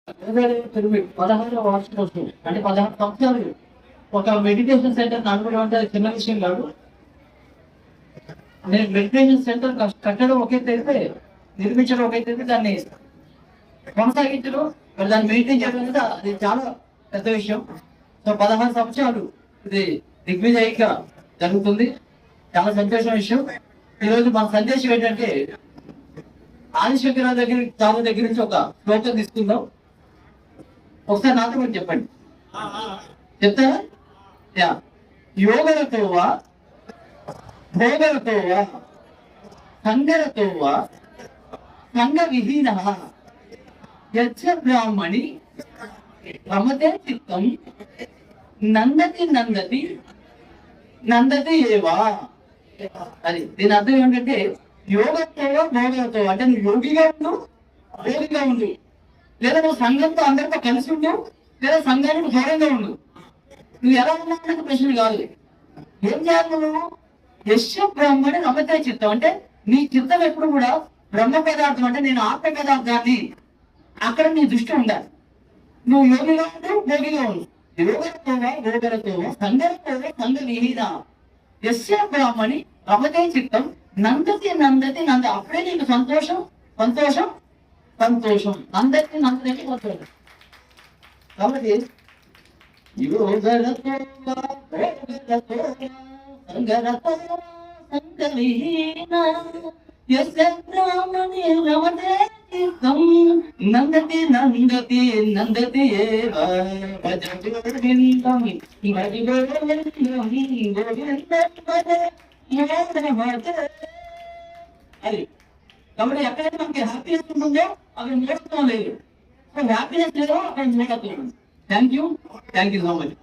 16వ వార్షికోత్సవం అంటే 16 సంవత్సరాలు ఒక మెడిటేషన్ సెంటర్ నడపడం అంటే అది చిన్న విషయం కాదు. నేను మెడిటేషన్ సెంటర్ కట్టడం ఒకైతే నిర్మించడం ఒకైతే దాన్ని కొనసాగించడం మరి దాన్ని మెయింటైన్ చేయడం అనేది అది చాలా పెద్ద విషయం. సో 16 సంవత్సరాలు ఇది దిగ్విజయంగా జరుగుతుంది. చాలా సంతోషం విషయం. ఈరోజు మన సందేశం ఏంటంటే ఆదిశంకర దగ్గర నుంచి ఒక శ్లోకం తీసుకుందాం. ఒకసారి నాతో కూడా చెప్పండి. చెప్తారా? యోగరతోవా భోగరతోవా సంగరతోవా సంగ విహీన యచ్చ బ్రాహ్మణి రమతే చిత్తం నందతి నందతి నందతి ఏవా. అది దీని అర్థం ఏంటంటే యోగతోవా భోగరతో అంటే నువ్వు యోగిగా ఉండు భోగిగా ఉండు, లేదా నువ్వు సంఘంతో అందరితో కలిసి ఉండు, లేదా సంఘానికి దూరంగా ఉండు. నువ్వు ఎలా ఉన్నావు ప్రశ్న కాదు. ఏం చేయాలి నువ్వు? యశ్వ బ్రహ్మని రమతే చిత్తం అంటే నీ చిత్తం ఎప్పుడు కూడా బ్రహ్మ పదార్థం అంటే నేను ఆత్మ పదార్థాన్ని అక్కడ నీ దృష్టి ఉండాలి. నువ్వు యోగిగా ఉండు భోగిగా ఉండు. యోగతోవా భోగరతోవా సంగరతోవా సంగ విహీన యశ్వ బ్రాహ్మణి రమతే చిత్తం నందతి నందతి నంద. అప్పుడే నీకు సంతోషం సంతోషం సంతోషం అందరికీ నందతి సంతోషం. కాబట్టి నందతి నందతి నందతి అది. కాబట్టి ఎక్కడైతే మనకి హ్యాపీనెస్ ఉంటుందో అక్కడ మూఢత్వం లేదు. హ్యాపీనెస్ లేదో అక్కడ మూఢత్వం ఉంది. Thank you so much.